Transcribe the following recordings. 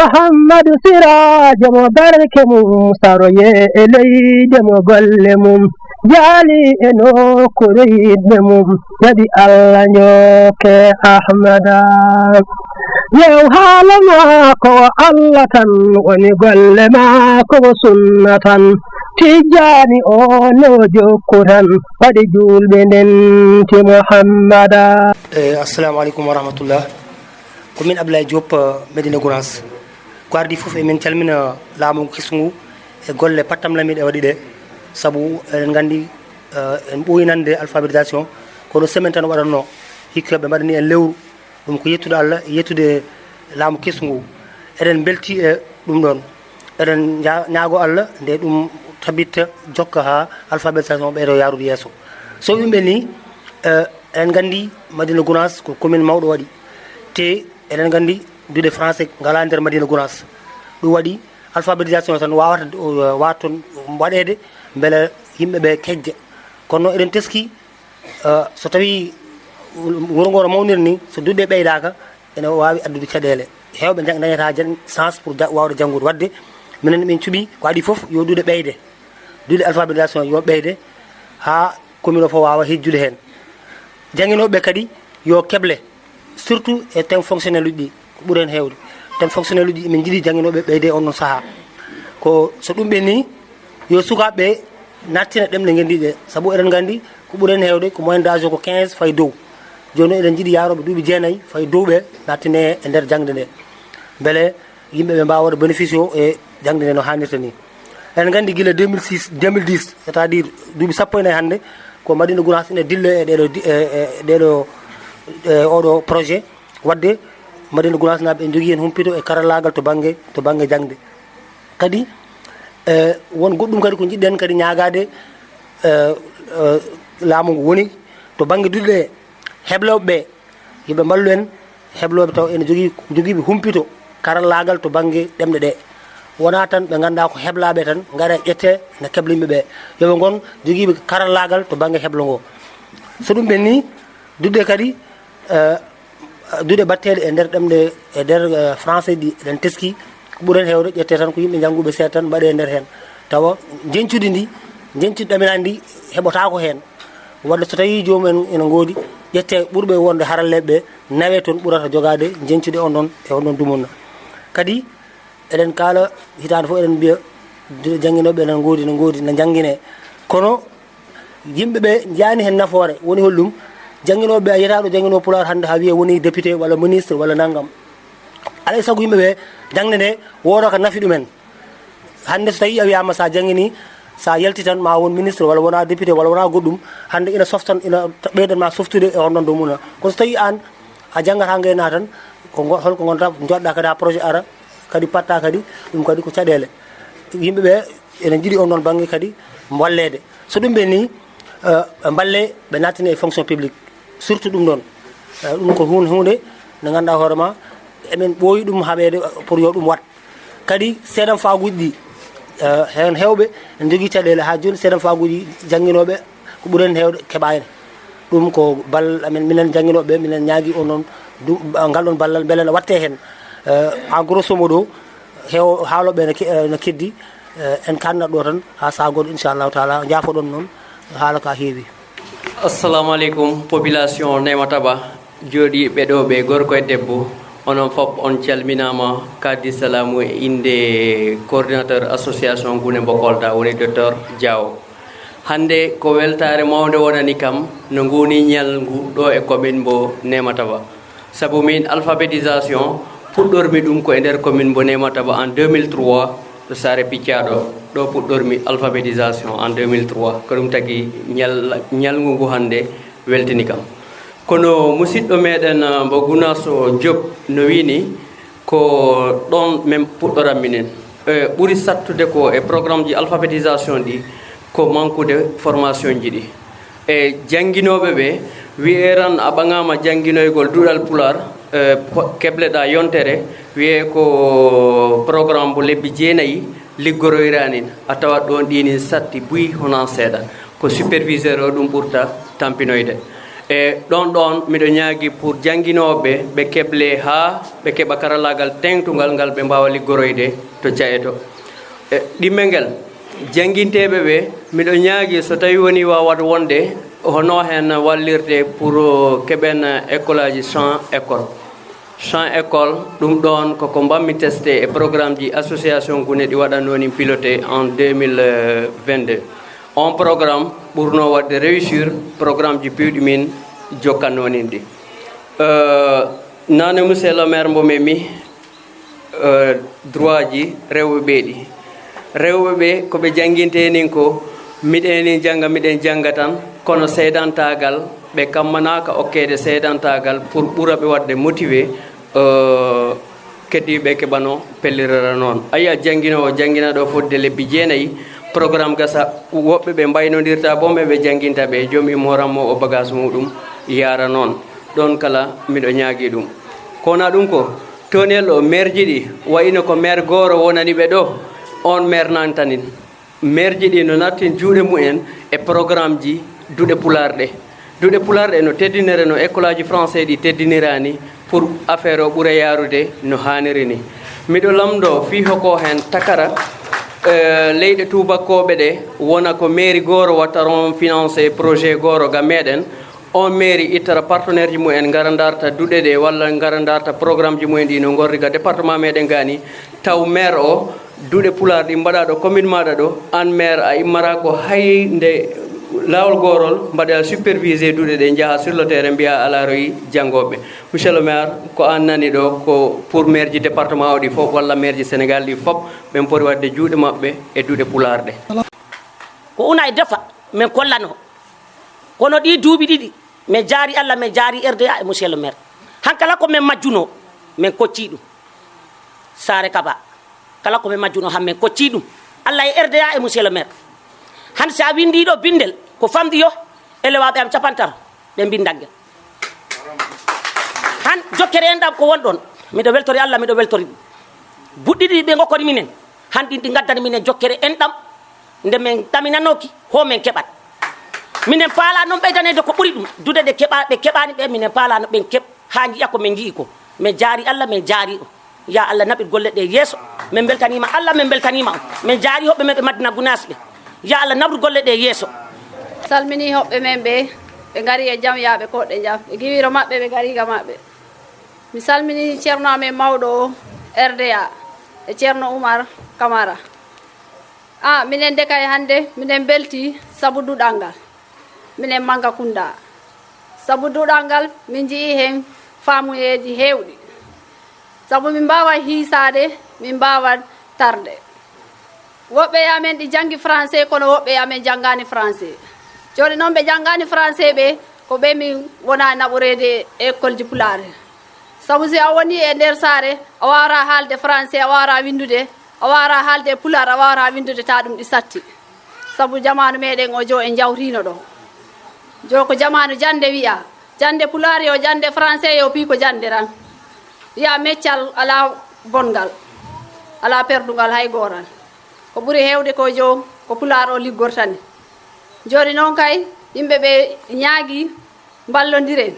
muhammadu sirajo mo barke mum saroye e leyde mo golle mum jaali e nokkure yidɓe mum waɗi allah njokke ahmada yew haala maako o allah tan woni golle maako o sunna tan tijjani o no jokku tan waɗi julɓe ndenti muhammada. Assalamu aleykum wa rahmatullah. Komin Abdoulaye Diop Médina Gounass ko ardi fof emin calmina laamu kisngu e golle pattam lamiɗe waɗi ɗe saabu eɗen gandi en ɓoyinande alphabétisation kono semaine tan waɗatno hikka ɓe mbaɗani en lewru ɗum ko yettude allah yettude laamu kisngu eɗen belti e ɗum ɗon eɗen ñaago allah nde ɗum tabitta jokka ha alphabétisation ɓeydo yarude yeeso so yimɓe ni eɗen gandi Médina Gounass ko commune mawɗo waɗi te eɗen gandi duuɗe français ngala nder Médina Gounass ɗum waɗi alphabétisation tan wawata toon waɗede beele yimɓeɓe kejja kono eɗen teski so tawi wuro ngo no mawniri ni so duuɗe ɓeydaka ene wawi addude caɗele hewɓe dañata chance pour wawde janggude wadde minen min cuuɓi ko aɗi foof yo duuɗe ɓeyde duuɗe alphabétisation yo ɓeyde ha commune o fof wawa hejjude hen jangguinoɓe kadi yo keble surtout e tem fonctionnel uji ɗi ko ɓuuri hen hewde tem fonctionnel uji min jiiɗi jangguinoɓe ɓeyde on ɗon saaha ko so ɗum ɓenni yo sukaɓeɓe nattina ɗemɗe gendiɗe saabu eɗen gandi ko ɓuuri hen hewde ko moyen d'âge ko 15 fayi dow joni eɗen jiiɗi yaroɓe duuɓi 9 fayi dow ɓe nattine e nder jangde nde beele yimɓeɓe mbawa waɗa bénéficie o e jangde nde no hannirta ni eɗen gandi guila 2010 c'est à dire duuɓi sappo e nayyi hannde ko Médina Gounass ene dilla e ɗeɗo oɗo projet wadde Médina Gounass naɓe en jogui hen humpito e karallagal to banggue jangde kadi won goɗɗum kadi ko jiɗɗen kadi ñagade laamu ngu woni to banggue duɗe ɗe hebloɓeɓe yoɓe mballu en hebloɓe taw ene joguiɓe humpito karallagal to banggue ɗemɗe ɗe wona tan ɓe ganduɗa ko heblaɓe tan gaara ƴette ne kebla yimɓeɓe yoɓe gon joguiɓe karallagal to banggue heblo ngo so ɗum ɓenni duɗe kadi duɗe batteɗe e nder ɗemɗe e nder français ɗi eɗen teski ko ɓuuri hen hewde ƴette tan ko yimɓe jangguɓe seeɗa tan mbaɗe e nder hen tawa jencude ndi jencude ɗaminade ndi heɓotako hen wadde so tawi jomumen ene goodi ƴette ɓuurɓe wonde haralleɓeɓe nawe toon ɓurata jogade jencude on ɗon e on ɗon dumunna kadi eɗen kaala hitande fof eɗen mbiya jangguinoɓe enen goodi ne jangguine kono yimɓeɓe jani hen nafoore woni hollum jangguinoɓe a yiyata ɗo jangguino Pulaar hande ha wiye woni député walla ministre walla naggam alay saago yimɓeɓe jangde nde wodo ko nafi ɗumen hande so tawi a wiyama sa jangguini sa yalti tan ma won ministre walla wona député walla wona goɗɗum hande ina softan ina ɓeydanma softude e on ɗon dow muna kono so tawi an a janggata gayna tan holko gonta joɗɗa kadi ha projet ara kadi patta kadi ɗum kadi ko caɗele yimɓeɓe ene jiiɗi on ɗon banggue kadi wallede so ɗum ɓenni balle ɓe nattini e fonction publique surtout ɗum ɗon ɗum ko hunde nde ganduɗa hoorema emin ɓooyi ɗum haɓede pour yo ɗum wat kadi seeɗan faguji ɗi hen hewɓe en jogui caɗele ha joni seeɗan faguji jangguinoɓe ko ɓuuri hen hewde keeɓani ɗum ko ballal amen minen jangguinoɓe minen ñaagui on ɗon ngal ɗon ballal beele ne watte hen en grosso modo haaloɓe ne keddi en kannat ɗo tan ha sagoɗo inchallahu taala jaafoɗon noon haala ka heewi. Assalamu aleykum population Nemataba jooɗiɓe ɗo ɓe gorko e debbo onon fof on calminama kaddi salamu e inde coordinateur association Gune Bokolda woni docteur Diaw hande ko weltare mawde wonani kam no goni ñalngu ɗo e commune mbo Nemataba saabu min alphabétisation puɗɗormi ɗum ko e nder commune mbo Nemataba en 2003 to Saare Piccaɗo ɗo puɗɗormi alphabétisation en 2003 ko ɗum tagui ñalngu ngu hande weltini kam kono musidɗo meɗen mbo Gounass Diop no wini ko ɗon min puɗɗoran minen ɓuuri sattude ko e programme ji alphabétisation ɗi ko manquede formation ji ɗi e jangguinoɓe ɓe wiye ran a ɓaŋama janguinoygol duuɗal Pulaar kebleɗa yontere wiye ko programme mo lebbi 9 liggoroyranin a tawat ɗon ɗini satti buyi honan seeɗa ko superviseur o ɗum ɓurta tampinoyde e ɗon miɗo ñaagui pour jangguinoɓe ɓe keble ha ɓe keɓa karallagal tengtugal ngal ɓe mbawa liggoroyde to jaye to ɗimmel ngel janguinteɓe ɓe miɗo ñaagui so tawi woni wawat wonde hono hen wallirde pour keɓen école aji 100 école ɗum ɗon koko mbammi testé e programme ji association gune ɗi waɗannoni piloté en 2022 on programme ɓurno wadde réussir programme ji piwɗi min jokkannonin ɗi nane monsieur le maire mbo memi droit ji rewɓe ɓe koɓe janguintenin ko miɗen jangga tan kono seedantagal ɓe kammanaka okkede seedantagal pour ɓura ɓe wadde motivé keddiɓe keɓano pellirara noon aya janguinowo janguina ɗo fodde lebbi 9 programme gasa woɓɓe ɓe mbaynodirta bon ɓe janguinta ɓe joom moranmo o bagage muɗum yara noon ɗon kala miɗo ñaagui ɗum kona ɗum ko tonel o maire ji ɗi wayino ko maire goro wonani ɓe ɗo on maire nantanin maire ji ɗi no nattin juuɗe mumen e programme ji duuɗe pularɗe no teddinere no école aji français ɗi teddinirani pour affaire o ɓuura yarude no haniri ni miɗo lamdo fi hoko hen takara leyɗe tubakkoɓe ɗe wona ko mairie goro wattaron financé projet goro ga meɗen on mairie ittara partenaire ji mumen gara darta duɗe ɗe walla gara darta programme ji mumen ɗi no gorri ga département meɗen gani taw maire o duuɗe pular ɗi mbaɗa ɗo commune maɗa ɗo an maire a immata ko hay nde lawol gorol mbaɗa supervisé duuɗe ɗe jaaha sur le terrain mbiya alaroyi janggoɓe monsieur le maire ko an nani ɗo ko pour maire ji département o ɗi fof walla maire ji sénégal ɗi fof ɓen poti wadde juuɗe mabɓe e duuɗe pular ɗe ko una e defa min kollano kono ɗi duuɓi ɗiɗi min jaari allah min jaari RDA e monsieur le maire hankala ko min majjuno min kocci ɗum sare kaba kala ko min majjuno han min kocci ɗum allah e RDA e monsieur le maire han sa windiɗo bindel ko famɗi yo elewaɓe am capantaro ɓe mbindangel han jokkere en ɗam ko won ɗon miɗo weltori allah miɗo weltori ɗum buɗɗiɗi ɓe gokkoni minen han ɗin ɗi gaddani minen jokkere en ɗam nde min ɗaminanoki ho min keɓat minen paala noon ɓeydanede ko ɓuuri ɗum dude ɗe ɓe keɓani ɓe minen paalano ɓen keɓ ha jiiya ko min jii ko min jaari allah min jaari o ya allah naɓit golle ɗe yeeso min beltanima allah min beltanima o min jaari hoɓɓe men ɓe madina gunas ɓe ya allah nabru golle ɗe yeeso salmini hoɓɓe men ɓe gari e jaam yaaɓe koɗɗe jaam ɓe giwiro maɓɓe ɓe gariga maɓɓe mi salmini ceerno amen mawɗo o RDA e ceerno Oumar Camara minen de kay hannde minen belti sabu duɗal ngal minen manga kunda sabu duɗal ngal min jii hen faamuyeji heewɗi sabu min mbawa hiisade min mbawa tarde woɓɓe amen ɗi jangi français kono woɓɓe amen janggani français joni noon ɓe janggani français ɓe ko ɓe min wona naɓorede école ji pulare sabu si a woni e nder saare a wawra haalde français a wawra windude a wawra haalde pular a wawra windude ta ɗum ɗi satti sabu jamanu meɗen o jo en jawrino ɗo jo ko jamanu jande wiya jande pular yo jande français yo pi ko jande ran wiya meccal ala bongal ala perdugal hay goral ko ɓuuri hewde ko jo ko pular o liggortani joni noon kay yimɓe ɓe ñaagui ballodiren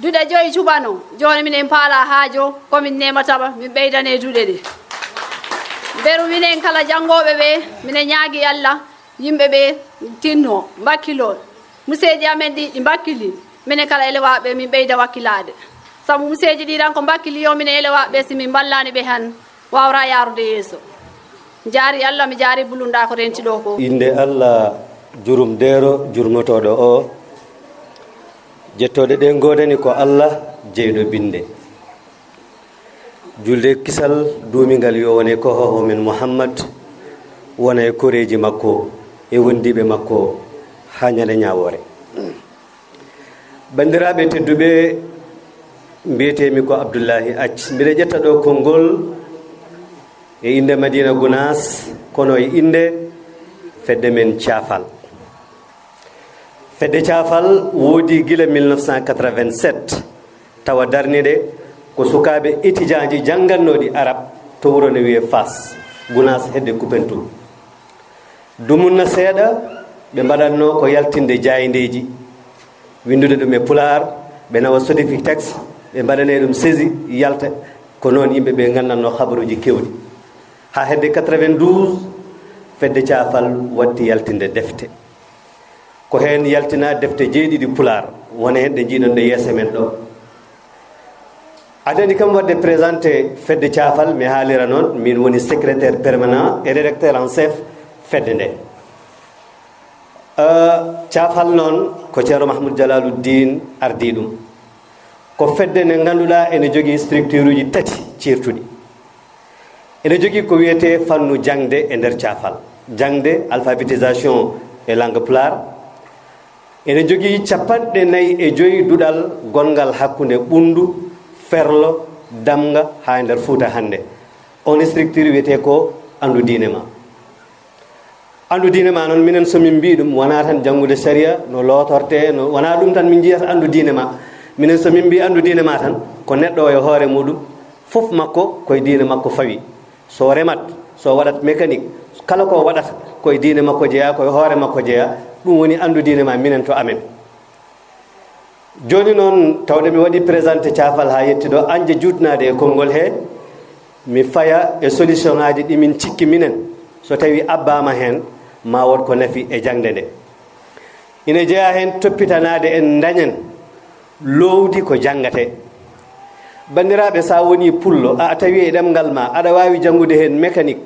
duuɗe joyi cubano joni minen paala haajo komin nemataɓa min ɓeydane duuɗe ɗe beru minen kala janggoɓe ɓe minen ñaagui allah yimɓe ɓe tinno bakkilo museji amen ɗi bakkili minen kala elewaɓe min ɓeyda wakkilade saabu museji ɗi tan ko bakkili yo minen elewaɓe si min ballani ɓe han wawra yarude yeeso jaari allah mi jaari bulunda ko renti ɗo ko inde allah jurum deero jurmotoɗo o jettoɗe ɗe godani ko allah jeyɗo binde julde kisal duumingal yo wone ko hoho men mouhammad wona e koreji makko e wondiɓe makko ha ñande ñawore bandiraɓe tedduɓe mbiyetemi ko abdoullahi acc mbiɗa ƴetta ɗo konngol e inde madina gounas kono e inde fedde men thiafal fedde thiafal woodi gila 1987 tawa darniɗe ko sukaɓe étudiant ji janggannoɗi arab to wuro ne wiye fas gounas hedde Koupentoum dumunna seeɗa ɓe mbaɗatno ko yaltinde jayindeji windude ɗum e pular ɓe nawa sodifique texte ɓe mbaɗane ɗum saisi yalta ko noon yimɓe ɓe nganndanno habaruji kewɗi ha hedde 92 fedde caafal watti yaltinde defte ko heen yaltina defte jeeɗiɗi pular wona hen ɗe jiiɗon ɗe yeese men ɗo adani kam wadde présenté fedde caafal mi haalira noon min woni secrétaire permanent et rédacteur en chef fedde nde caafal noon ko ceerno mahmoudou dialaluddin ardi ɗum ko fedde nde ngannduɗaa ene jogii structure uji tati ceertuɗi ene jogii ko wiyete fannu jangde e ndeer caafal jangde alphabétisation e langue pular ene jogii 45 duɗal gongal hakkunde ɓunndu ferlo damga haa nder fuuta hannde on structure wiyete ko anndu diine ma anndu diine ma noon minen somin mbi ɗum wona tan janngude sharia no lootorte no wona ɗum tan min jiyata anndu diine ma minen somin mbi anndu diine ma tan ko neɗɗo o e hoore muɗum fof makko koye diine makko fawi so remat so waɗat mécanique kala ko waɗata koye diine makko jeeya koye hoore makko jeeya ɗum woni anndu diine ma minen to amen joni noon tawde mi waɗi présenté caafal ha yettiɗo anje jutnade e konngol he mi faya e solution ngaji ɗi min cikki minen so tawi abbama hen ma wot ko nafi e jangde nde ine jeeya hen toppitanade en dañen lowdi ko jangate bandiraɓe sa woni pullo a tawi e ɗemgal ma aɗa wawi jangude hen mécanique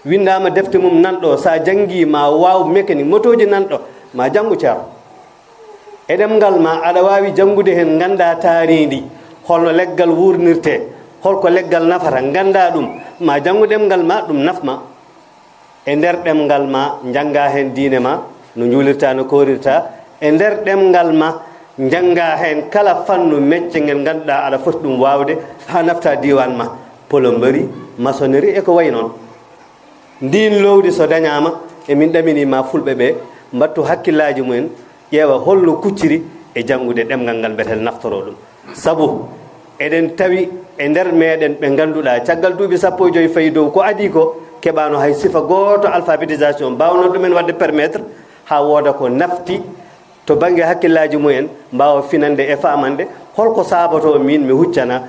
windama defte mum nanɗo sa jangi ma waw mécanique motoji nanɗo ma jangu ceero e ɗemgal ma aɗa wawi jangude hen ganda taaridi holno leggal wurnirte holko leggal nafata ganda ɗum ma jangu ɗemgal ma ɗum nafma e nder ɗemgal ma janga hen diine ma no juulirta no korirta e nder ɗemgal ma janga hen kala fannu mecce ngel ganduɗa aɗa foti ɗum wawde ha nafta diwan ma plomberie maçonnerie e ko way noon ndin lowdi so dañama emin ɗaminima fulɓe ɓe mbattu hakkillaji mumen ƴeewa holno kucciri e jangude ɗemgal ngal betel naftoro ɗum sabu eɗen tawi e nder meɗen ɓe ganduɗa caggal duuɓi 15 fayi dow ko adi ko keɓano hay sifa goto alphabétisation mbawno ɗumen wadde permettre ha wooda ko nafti to banggue hakkillaji mumen mbawa finande e famande holko sabato min mi huccana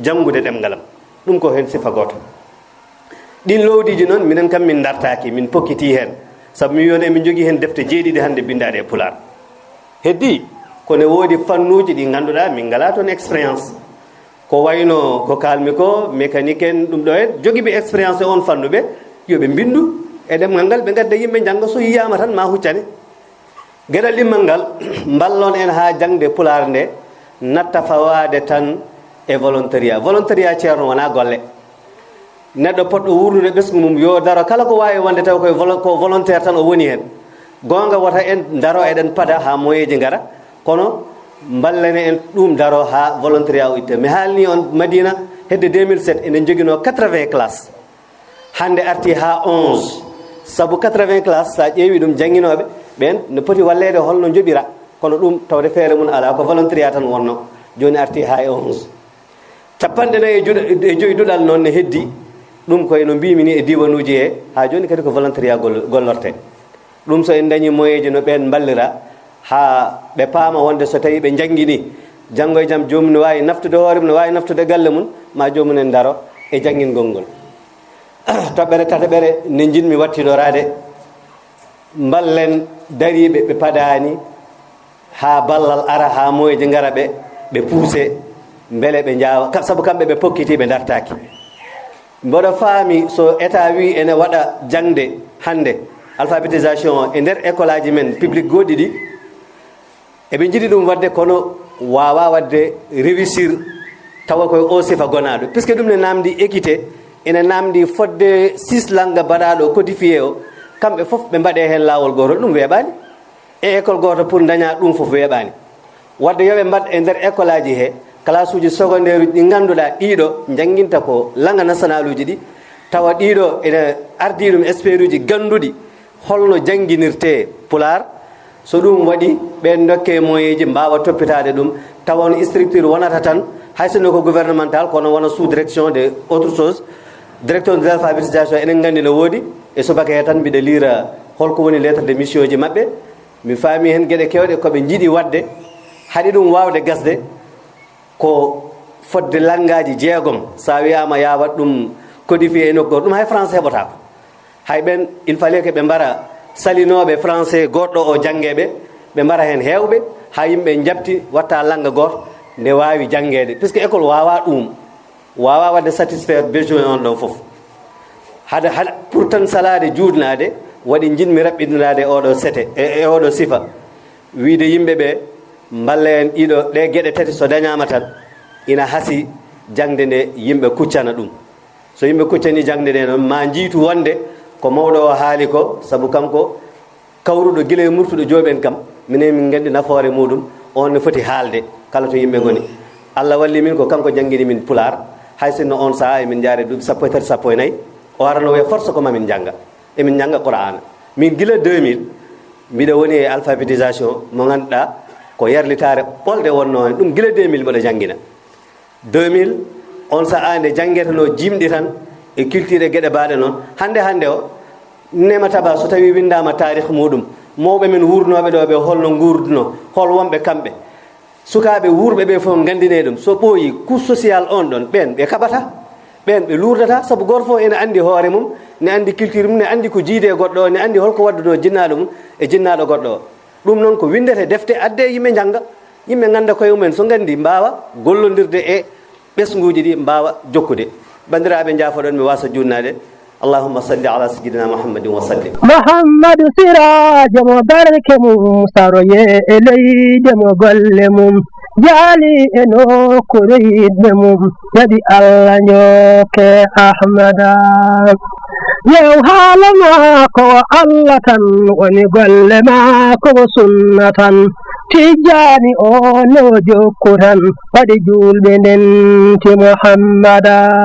jangude ɗemgalam ɗum ko hen sifa goto ɗin lowdiji noon minen kam min dartaki min pokkiti hen sabu mi wiyone min jogui hen defte jeeɗiɗi hande bindade e pular heddi kone woodi fannuji ɗi ganduɗa min ngala toon expérience ko wayno ko kalmi ko mécanique en ɗum ɗo en jogiiɓe expérience e on fannuɓe yoɓe bindu e ɗemgal ngal ɓe gadda yimɓe jangga so yiyama tan ma huccane gueɗal ɗimmal ngal ballon en ha jangde pular nde natta fawade tan e volontariat ceerno wona golle neɗɗo poɗɗo wurnude ɓesgu mum yo daro kala ko wawi wonde taw ko volontaire tan o woni hen gonga wata en daro eɗen paada ha moyeji gara kono ballane en ɗum daro ha volontariat o itte mi haalni on madina hedde 2007 enen joguino 80 classe hande arti ha 11 saabu 80 classe sa ƴeewi ɗum jangguinoɓe ɓen ne poti wallede holno joɓira kono ɗum tawde feere mum ala ko volontariat tan wonno joni arti ha e 11 capanɗe nayyi e joyi duɗal noon ne heddi ɗum koye no mbimi ni e diwanuji he ha joni kadi ko volontariat gollorte ɗum so en dañi moyeji no ɓen ballira ha ɓe paama wonde so tawi ɓe jangguini janggo e jaam jomum ne wawi naftude hoore mum ne wawi naftude galle mum ma jomum en daro e janguingol ngol toɓɓere tataɓere ne jinmi wattinorade ballen dariɓe ɓe paadani ha ballal ara ha moyeji gara ɓe puuse beele ɓe jawa saabu kamɓe ɓe pokkiti ɓe dartaki mboɗo faami so état wi ene waɗa jangde hande alphabétisation e nder école aji men public goɗɗi ɗi eɓe jiiɗi ɗum wadde kono wawa wadde réussir tawa koye o sifa gonaɗo puisque ɗum ne namdi équité ene namdi fodde 6 langue mbaɗaɗo codifié o kamɓe foof ɓe mbaɗe hen lawol gotol ɗum weeɓani e école goto pour daña ɗum foof weeɓani wadde yoɓe mbaɗ e nder école aji he classe uji secondaire uji ɗi ganduɗa ɗiɗo jangguinta ko langue national uji ɗi tawa ɗiɗo ene ardi ɗum expert uji ganduɗi holno jangguinirte pular so ɗum waɗi ɓen dokke moyeji mbawa toppitade ɗum tawa on structure wonata tan hay sinno ko gouvernemental kono wona sous direction de autre chose directeur de l'alphabétisation enen gandi no woodi e subaka he tan mbiɗa lira holko woni lettre de mission ji mabɓe mi faami hen gueɗe kewɗe koɓe jiiɗi wadde haɗi ɗum wawde gasde ko fodde langaji jeegom sa wiyama ya wat ɗum codifié e nokkor ɗum hay français heɓotako hay ɓen il fallait que ɓe mbara salinoɓe français goɗɗo o janggueɓe ɓe mbara hen hewɓe ha yimɓe jabti watta langa goto nde wawi jangguede puisque école wawa ɗum wawa wadde satisfaire besoin on ɗon foof haɗa pour tan salade juutnade waɗi jinmi raɓɓiɗinade oɗo sete e oɗo sifa wiide yimɓeɓe mballa en ɗiɗo ɗe gueɗe tati so dañama tan ina haasi jangde nde yimɓe kuccana ɗum so yimɓe kuccani jangde nde noon ma jiitu wonde ko mawɗo o haali ko saabu kanko kawruɗo guila e murtuɗo jooɓen kam minen min gandi nafoore muɗum on ne foti haalde kala to yimɓe goni Allah walli min ko kanko jangguini min pular hay sinno on saaha emin jaare duuɓi sappo e tati sappo e nayyi o arano wiya force ko mamin jangga emin jangga qur'ana min guila 2000 mbiɗa woni e alphabétisation mo ganduɗa ko yerlitare ɓolɗe wonno hen ɗum guila 2000 mboɗo jangguina 2000 on saaha nde janggueteno jimɗi tan e culture e gueɗe mbaɗe noon hande o nemataba so tawi windama tarikh muɗum mawɓe men wurnoɓe ɗo ɓe holno gurduno hol wonɓe kamɓe sukaɓe wurɓe ɓe fof gandine ɗum so ɓooyi couche social on ɗon ɓen ɓe kaɓata ɓen ɓe lurdata saabu goto fof ene andi hoore mum ne andi culture mum ne andi ko jiide goɗɗo o ne andi holko wadduno jinnaɗo mum e jinnaɗo goɗɗo o ɗum noon ko windete defte adde yimɓe jangga yimɓe ganda koye mumen so gandi mbawa gollodirde e ɓesguji ɗi mbawa jokkude bandiraɓe jaafoɗon mi wasa junnade اللهم صل على سيدنا محمد وسلم محمد سراج مبارك سروي إلي دم قلم جالي إنو كريد مم يدي الله نيوك أحمد يو حالما كو الله تن ونقل ما كو سنة تجاني أولو جوكرا ودي جول بنت محمد